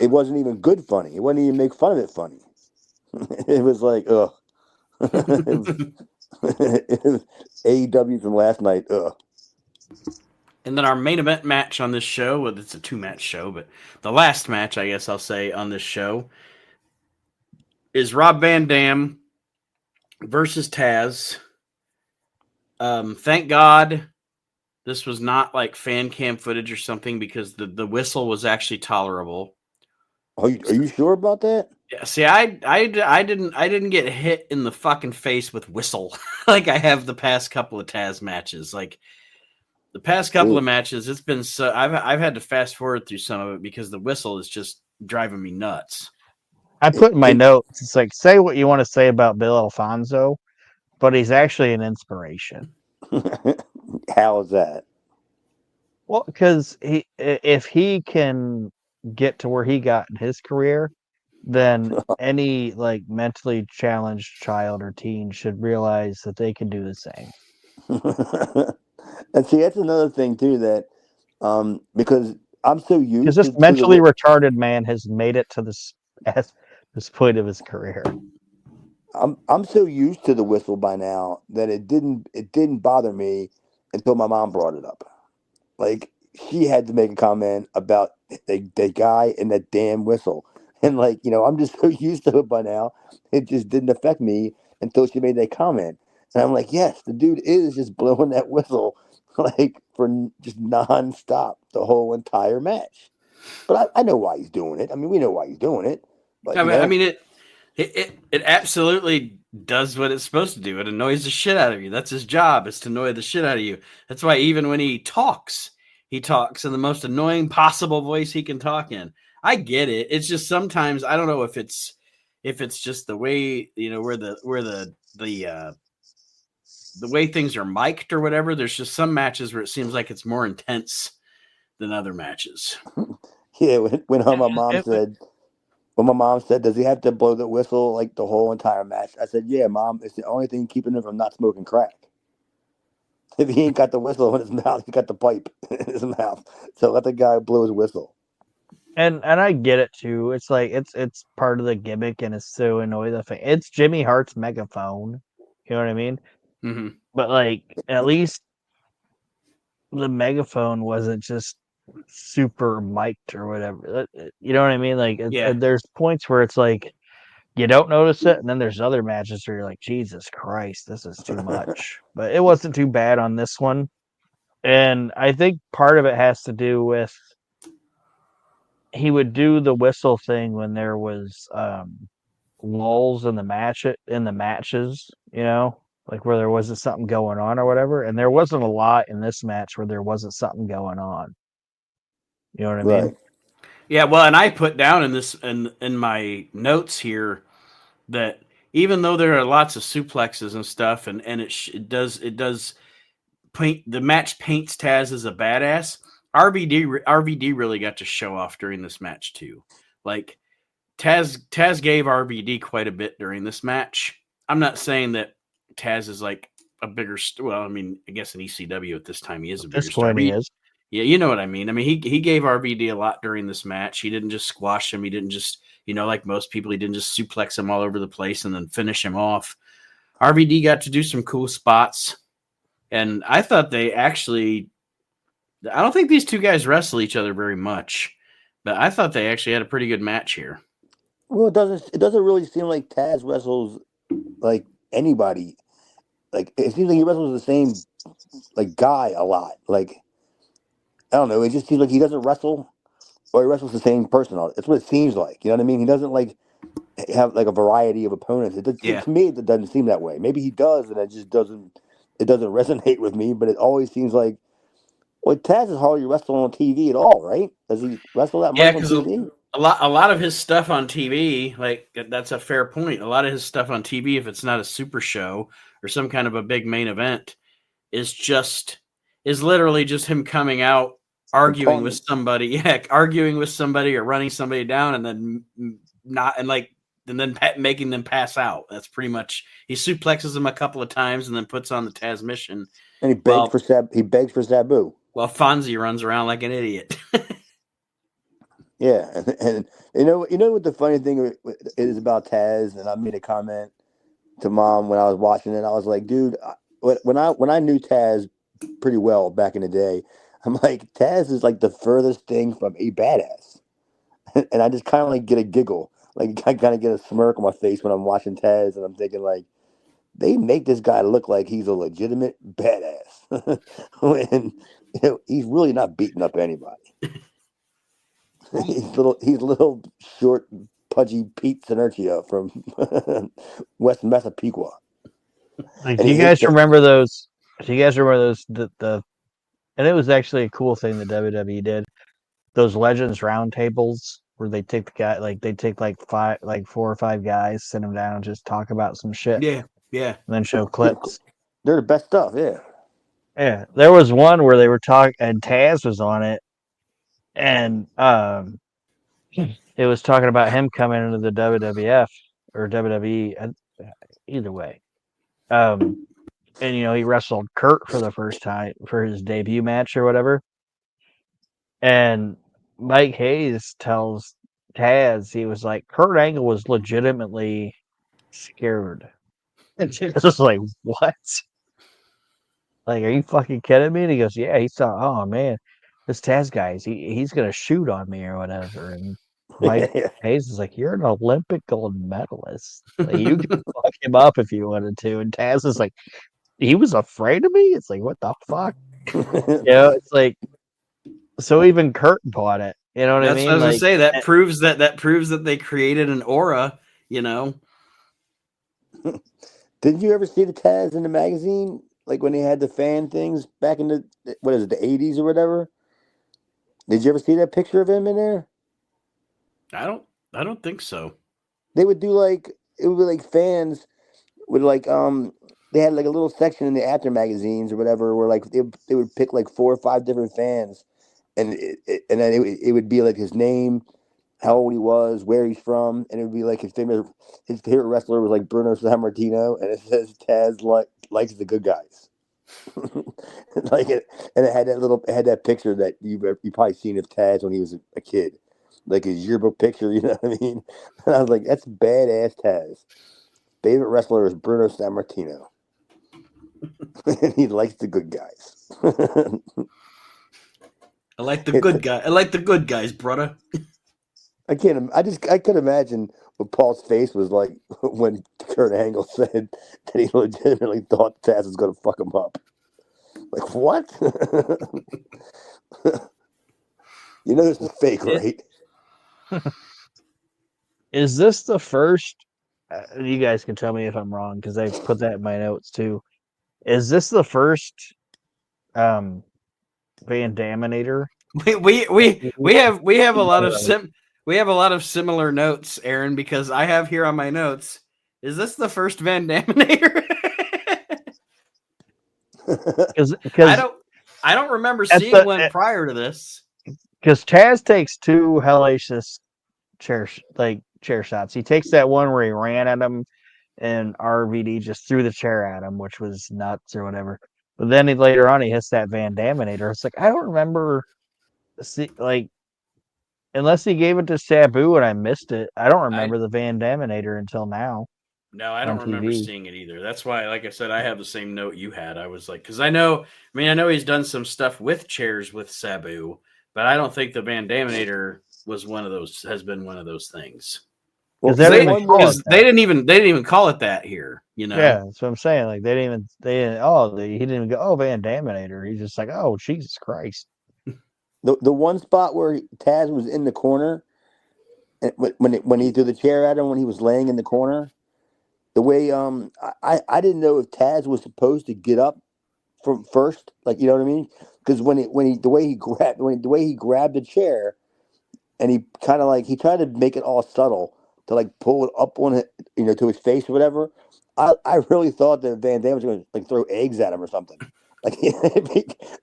it wasn't even good funny. It wouldn't even make fun of it funny. It was like, ugh. It was AEW from last night, ugh. And then our main event match on this show, well, it's a 2-match show, but the last match, I guess I'll say, on this show is Rob Van Dam versus Taz. Thank God this was not like fan cam footage or something, because the whistle was actually tolerable. Are you sure about that? Yeah, see, I didn't get hit in the fucking face with whistle like I have the past couple of Taz matches. Like, the past couple of matches, it's been so I've had to fast forward through some of it because the whistle is just driving me nuts. I put in my notes. It's like, say what you want to say about Bill Alfonso, but he's actually an inspiration. How is that? Well, because if he can get to where he got in his career, then any like mentally challenged child or teen should realize that they can do the same. And see, that's another thing too that because I'm so Because used this to mentally the retarded man has made it to this point of his career. I'm so used to the whistle by now that it didn't bother me until my mom brought it up. Like she had to make a comment about the guy and that damn whistle. And like, I'm just so used to it by now. It just didn't affect me until she made that comment. And I'm like, yes, the dude is just blowing that whistle like for just nonstop the whole entire match. But I know why he's doing it. I mean, we know why he's doing it. But I mean it absolutely does what it's supposed to do. It annoys the shit out of you. That's his job, is to annoy the shit out of you. That's why even when he talks in the most annoying possible voice he can talk in. I get it. It's just sometimes I don't know if it's just the way, where the way things are mic'd or whatever. There's just some matches where it seems like it's more intense than other matches. yeah, when my mom said, does he have to blow the whistle like the whole entire match? I said, yeah, Mom, it's the only thing keeping him from not smoking crack. If he ain't got the whistle in his mouth, he got the pipe in his mouth. So let the guy blow his whistle. And I get it too. It's like it's part of the gimmick, and it's so annoying. It's Jimmy Hart's megaphone. You know what I mean? Mm-hmm. But like, at least the megaphone wasn't just super mic'd or whatever. You know what I mean? Like, there's points where it's like you don't notice it, and then there's other matches where you're like, Jesus Christ, this is too much. But it wasn't too bad on this one, and I think part of it has to do with he would do the whistle thing when there was lulls in the matches, like where there wasn't something going on or whatever. And there wasn't a lot in this match where there wasn't something going on. You know what I mean? Right. Yeah, well, and I put down in my notes here that even though there are lots of suplexes and stuff, and it does paint the match, paints Taz as a badass. RVD really got to show off during this match too. Like Taz gave RVD quite a bit during this match. I'm not saying that Taz is like a bigger well, I mean, I guess in ECW at this time he is a bigger star. He is. Yeah, you know what I mean. I mean, he gave RVD a lot during this match. He didn't just squash him. He didn't just, like most people, he didn't just suplex him all over the place and then finish him off. RVD got to do some cool spots. And I thought they actually, I don't think these two guys wrestle each other very much, but I thought they actually had a pretty good match here. Well, it doesn't really seem like Taz wrestles like anybody. Like it seems like he wrestles the same like guy a lot. Like I don't know. It just seems like he doesn't wrestle, or he wrestles the same person. It's what it seems like. You know what I mean? He doesn't like have like a variety of opponents. To me, it doesn't seem that way. Maybe he does, and it just doesn't. It doesn't resonate with me. But it always seems like, well, Taz is hardly wrestling on TV at all, right? Does he wrestle that much on TV? A lot of his stuff on TV, like that's a fair point. A lot of his stuff on TV, if it's not a super show or some kind of a big main event, is literally just him coming out, arguing with somebody, or running somebody down, and then making them pass out. That's pretty much. He suplexes them a couple of times and then puts on the Taz mission. And he begs for Sabu. While Fonzie runs around like an idiot. Yeah, and you know what the funny thing is about Taz, and I made a comment to Mom when I was watching it. I was like, dude, when I knew Taz pretty well back in the day, I'm like, Taz is like the furthest thing from a badass, and I just kind of like get a giggle, like I kind of get a smirk on my face when I'm watching Taz, and I'm thinking like, they make this guy look like he's a legitimate badass, when he's really not beating up anybody. He's little short, pudgy Pete Sinertia from West Massapequa. Like, do you guys remember those? Do you guys remember those? And it was actually a cool thing that WWE did. Those Legends roundtables where they take the guy, like they take like 4 or 5 guys, sit them down, and just talk about some shit, Yeah, yeah. and then show clips. They're the best stuff. Yeah. Yeah, there was one where they were talking, and Taz was on it, and it was talking about him coming into the WWF or WWE, either way. And he wrestled Kurt for the first time for his debut match or whatever. And Mike Hayes tells Taz, he was like, Kurt Angle was legitimately scared. And Taz was like, what? Like, are you fucking kidding me? And he goes, yeah. He thought, oh man, this Taz guy, he's gonna shoot on me or whatever. And Mike Hayes is like, you're an Olympic gold medalist. Like, you can fuck him up if you wanted to. And Taz is like, he was afraid of me. It's like, what the fuck? It's like, so even Kurt bought it. You know what I mean? That's what I was gonna say. That proves that they created an aura. Didn't you ever see the Taz in the magazine? Like when they had the fan things back in the the 80s or whatever? Did you ever see that picture of him in there? I don't think so. They would do like, it would be like fans would like they had like a little section in the after magazines or whatever where like they would pick like 4 or 5 different fans, and then it would be like his name, how old he was, where he's from, and it would be like his favorite wrestler was like Bruno Sammartino, and it says Taz likes the good guys. Like and it had that picture that you probably seen of Taz when he was a kid, like his yearbook picture, you know what I mean? And I was like, that's badass Taz. Favorite wrestler is Bruno Sammartino. And he likes the good guys. I like the good guy. I like the good guys, brother. I could imagine what Paul's face was like when Kurt Angle said that he legitimately thought Taz was going to fuck him up. Like, what? This is fake, right? Is this the first? You guys can tell me if I'm wrong because I put that in my notes too. Is this the first Van Daminator? We have a lot of similar notes, Aaron, because I have here on my notes. Is this the first Van Daminator? Because I don't remember seeing one prior to this. Because Taz takes 2 hellacious chair shots. He takes that one where he ran at him, and RVD just threw the chair at him, which was nuts or whatever. But then later on he hits that Van Daminator. It's like I don't remember, unless he gave it to Sabu and I missed it. I don't remember the Van Daminator until now. No, I don't remember seeing it either. That's why, like I said, I have the same note you had. I was like, because I know he's done some stuff with chairs with Sabu, but I don't think the Van Daminator has been one of those things. Well, they didn't even call it that here, Yeah, that's what I'm saying. Like he didn't even go, oh, Van Daminator. He's just like, oh, Jesus Christ. The one spot where Taz was in the corner, when he threw the chair at him when he was laying in the corner, the way I didn't know if Taz was supposed to get up from first, like, you know what I mean? Because the way he grabbed the chair, and he kind of like he tried to make it all subtle to like pull it up on it, to his face or whatever. I really thought that Van Dam was going to like throw eggs at him or something. Like,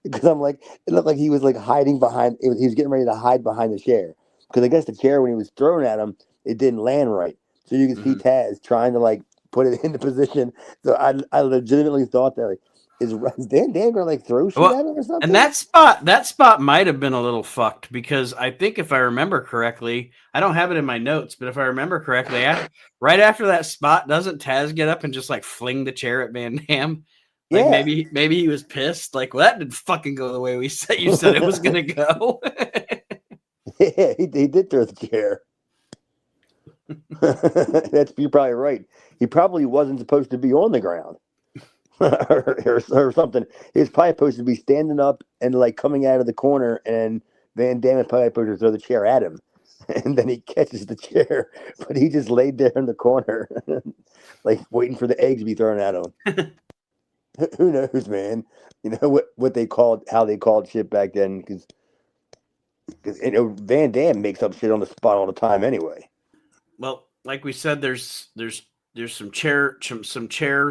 because I'm like, it looked like he was like hiding behind. He was getting ready to hide behind the chair, because I guess the chair, when he was thrown at him, it didn't land right. So you can see Taz trying to like put it into position. So I legitimately thought that, like, is Van Dam gonna like throw shit at him or something? And that spot might have been a little fucked, because I think, if I remember correctly, I don't have it in my notes, but if I remember correctly, right after that spot, doesn't Taz get up and just like fling the chair at Van Dam? Like, maybe he was pissed. Like, well, that didn't fucking go the way you said it was gonna go. Yeah, he did throw the chair. You're probably right. He probably wasn't supposed to be on the ground. or something. He was probably supposed to be standing up and like coming out of the corner, and Van Dam is probably supposed to throw the chair at him, and then he catches the chair, but he just laid there in the corner, like waiting for the eggs to be thrown at him. Who knows, man? You know what they called, how they called shit back then, because Because Van Dam makes up shit on the spot all the time anyway. Well, like we said, there's some chair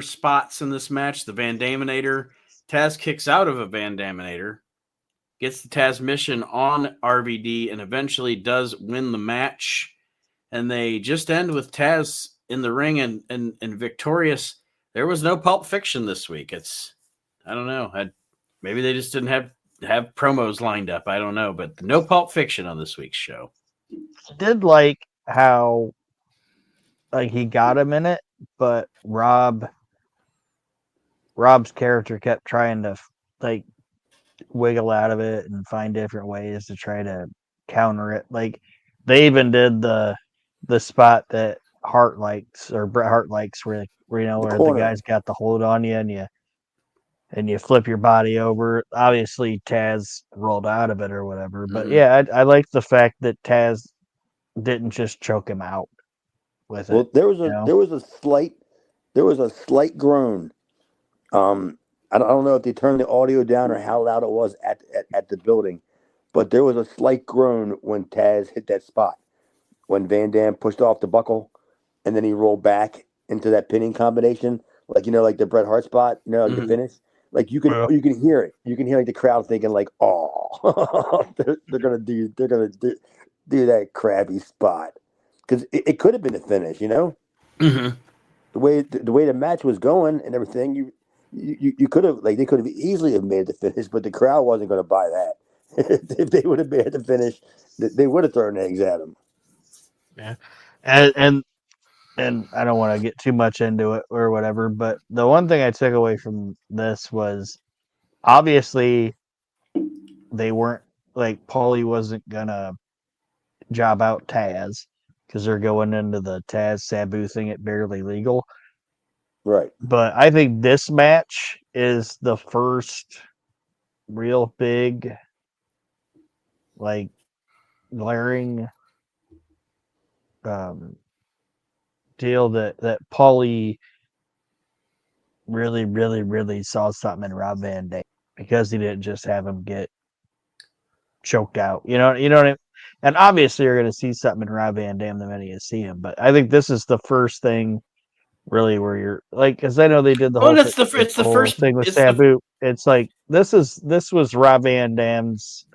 spots in this match. The Van Daminator, Taz kicks out of a Van Daminator, gets the Taz mission on RVD, and eventually does win the match. And they just end with Taz in the ring and victorious. There was no Pulp Fiction this week. I don't know. Maybe they just didn't have promos lined up. I don't know, but no Pulp Fiction on this week's show. I did like how he got him in it, but Rob's character kept trying to wiggle out of it and find different ways to try to counter it. Like they even did the spot that Hart likes, or Bret Hart likes, where the guy's got the hold on you and you flip your body over. Obviously Taz rolled out of it or whatever, but yeah, I like the fact that Taz didn't just choke him out with it. Well, there was a slight groan. I don't know if they turned the audio down or how loud it was at the building, but there was a slight groan when Taz hit that spot. When Van Dam pushed off the buckle, and then he rolled back into that pinning combination, like the Bret Hart spot, the finish. Like you can hear it. You can hear the crowd thinking "Oh, they're gonna do that crabby spot," because it could have been the finish. Mm-hmm. The way the match was going and everything, you could have they could have easily have made the finish, but the crowd wasn't going to buy that. If they would have made the finish, they would have thrown eggs at him. Yeah, and I don't want to get too much into it or whatever, but the one thing I took away from this was obviously they weren't Paulie wasn't gonna job out Taz because they're going into the Taz Sabu thing at Barely Legal. Right. But I think this match is the first real big, glaring deal that Paulie really, really, really saw something in Rob Van Dam, because he didn't just have him get choked out. You know what I mean? And obviously you're going to see something in Rob Van Dam the minute you see him. But I think this is the first thing really where you're because I know they did the whole thing with Sabu. It's like this was Rob Van Dam's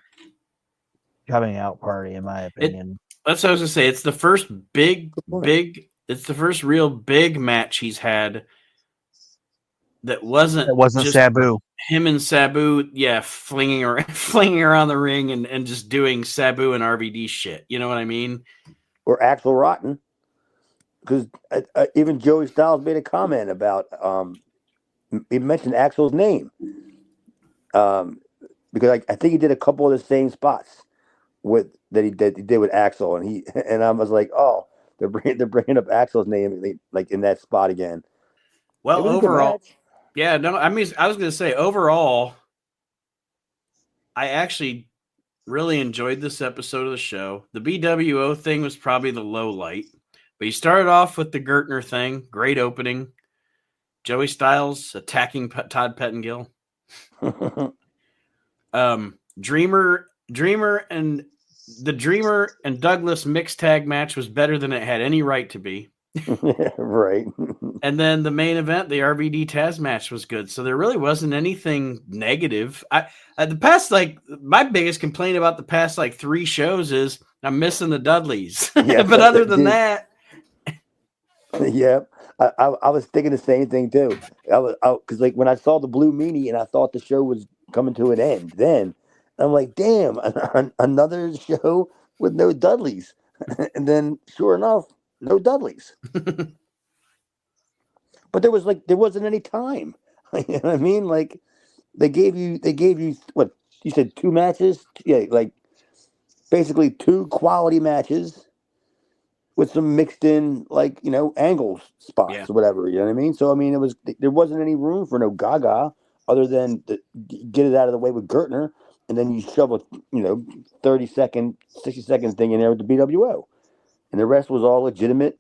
coming out party, in my opinion. That's what I was gonna say. It's the first big. It's the first real big match he's had that wasn't just Sabu. Him and Sabu, flinging around the ring and just doing Sabu and RVD shit. You know what I mean? Or Axel Rotten. Because even Joey Styles made a comment about he mentioned Axel's name because I think he did a couple of the same spots that he did with Axel, and I was like, oh, they're bringing up Axel's name in that spot again. Well, overall, I was going to say overall, I actually really enjoyed this episode of the show. The BWO thing was probably the low light. But you started off with the Gertner thing. Great opening. Joey Styles attacking Todd Pettengill. Dreamer and Douglas mixed tag match was better than it had any right to be. Right. And then the main event, the RVD Taz match, was good. So there really wasn't anything negative. My biggest complaint about the past 3 shows is I'm missing the Dudleys. Yes, but other than that. Yeah, I was thinking the same thing too. Because when I saw the Blue Meanie and I thought the show was coming to an end, then I'm like, damn, another show with no Dudleys. And then, sure enough, no Dudleys. But there wasn't any time. You know what I mean? They gave you what you said, 2 matches, basically 2 quality matches with some mixed in angles spots or whatever. You know what I mean? So I mean, there wasn't any room for no Gaga other than to get it out of the way with Gertner, and then you shove a 30-second, 60-second thing in there with the BWO, and the rest was all legitimate,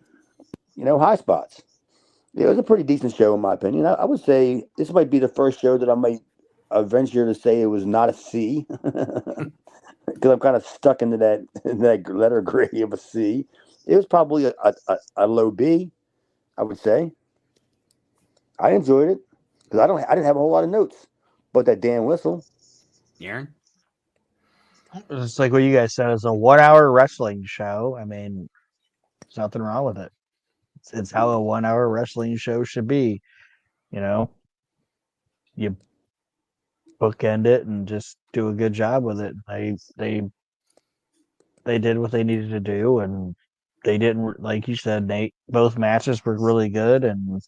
high spots. It was a pretty decent show in my opinion. I would say this might be the first show that I might venture to say it was not a C. because I'm kind of stuck into that letter grade of a C. It was probably a low B, I would say. I enjoyed it because I didn't have a whole lot of notes, but that damn whistle. Aaron? It's like what you guys said. It's a 1 hour wrestling show. I mean, there's nothing wrong with it. It's how a 1 hour wrestling show should be. You know, you bookend it and just do a good job with it. They did what they needed to do, and they didn't, like you said, Nate. Both matches were really good, and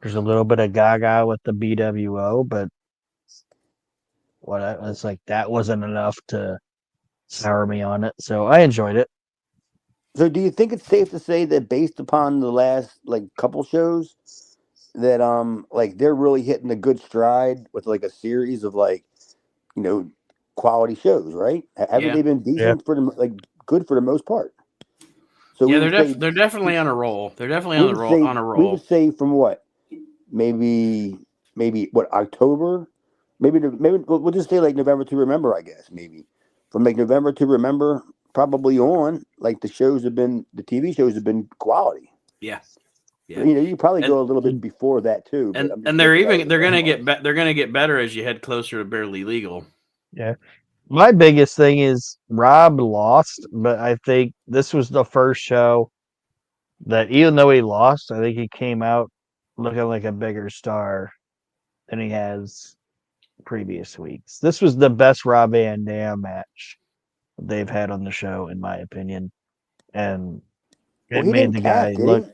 there's a little bit of gaga with the BWO, but it's like that wasn't enough to sour me on it. So I enjoyed it. So, do you think it's safe to say that based upon the last like couple shows, that like they're really hitting a good stride with like a series of like quality shows, right? Haven't Yeah. they been Yeah. decent for the like good for the most part? So Yeah, we would say they're definitely on a roll. They're definitely we on the would roll say on a we would roll. say from what maybe what October, maybe we'll just say like November to Remember, I guess maybe from like November to Remember probably on like the TV shows have been quality. Yeah. So, Yeah. you probably And go a little bit before that too, but and, I'm just and they're looking at even it they're right gonna now. get they're gonna get better as you head closer to Barely Legal. Yeah. My biggest thing is Rob lost, but I think this was the first show that even though he lost, I think he came out looking like a bigger star than he has previous weeks. This was the best Rob Van Dam match they've had on the show, in my opinion. And Well, it he made didn't the tap, guy did look. he?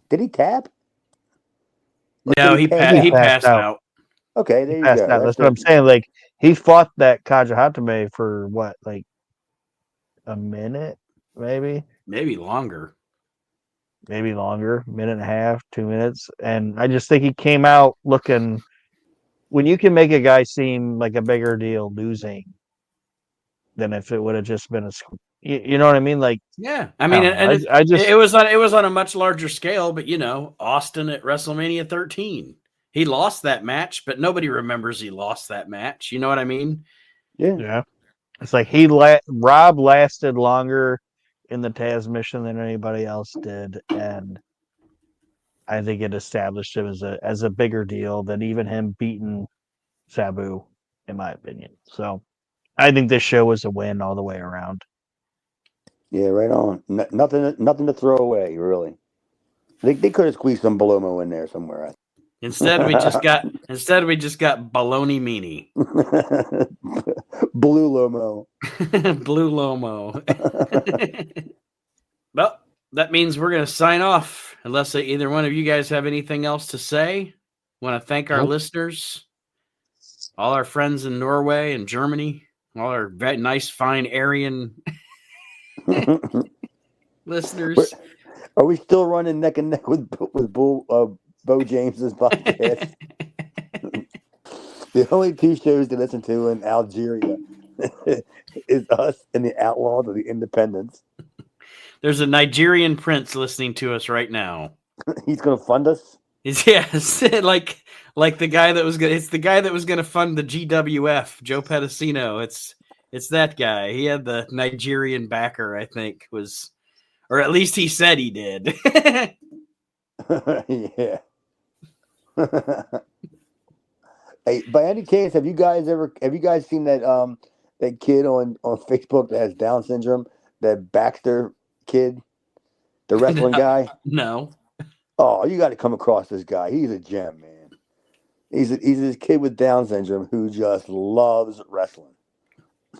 Did he tap or did No, he he pass He he out? passed passed out. out. Okay, He there you passed go. out. That's That's what the I'm saying. Like he fought that Kaja Hatame for what, like a minute, Maybe longer. maybe longer, minute and a half, 2 minutes. And I just think he came out looking. When you can make a guy seem like a bigger deal losing than if it would have just been you know what I mean? Like Yeah. I I mean, don't know. and I just it was on a much larger scale, but Austin at WrestleMania 13. He lost that match, but nobody remembers he lost that match. You know what I mean? yeah. yeah. It's like Rob lasted longer in the Taz mission than anybody else did, and I think it established him as a bigger deal than even him beating Sabu, in my opinion. So I think this show was a win all the way around. Yeah, right on. Nothing to throw away, really. They could have squeezed some Balomo in there somewhere. Instead, we just got baloney meanie. Blue Lomo. Blue Lomo. Well, that means we're going to sign off unless either one of you guys have anything else to say. Want to thank our Nope. listeners, all our friends in Norway and Germany, all our very nice, fine Aryan listeners. Are we still running neck and neck with Bo James's podcast? The only two shows to listen to in Algeria is us and the Outlaws of the Independents. There's a Nigerian prince listening to us right now. He's going to fund us. Yes, like the guy that was gonna. It's the guy that was going to fund the GWF, Joe Pedicino. It's that guy. He had the Nigerian backer, I think, or at least he said he did. Yeah. Hey, by any chance, have you guys seen that kid on Facebook that has Down syndrome? That Baxter kid, the wrestling guy. No. Oh, you got to come across this guy. He's a gem, man. He's this kid with Down syndrome who just loves wrestling.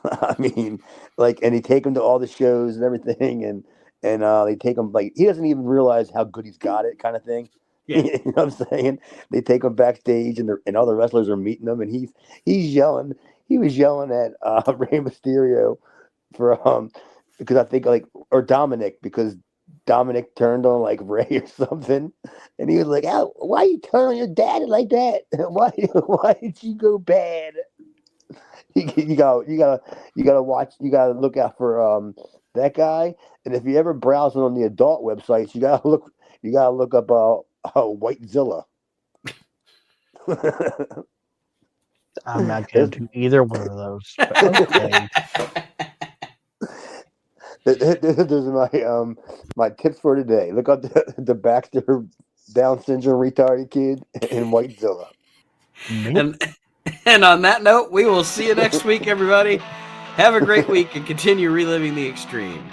I mean, like, and they take him to all the shows and everything, and they take him like he doesn't even realize how good he's got it, kind of thing. Yeah. You know what I'm saying? They take him backstage, and all the wrestlers are meeting him, and he's yelling. He was yelling at Rey Mysterio for because I think or Dominic, because Dominic turned on like Ray or something, and he was like, "Ow, why you turn on your dad like that? Why did you go bad?" You gotta watch. You gotta look out for that guy. And if you ever browsing on the adult websites, you gotta look up Whitezilla. I'm not going to do either one of those. But okay. Those are my tips for today. Look up the Baxter Down syndrome retarded kid and Whitezilla. And on that note, we will see you next week, everybody. Have a great week and continue reliving the extreme.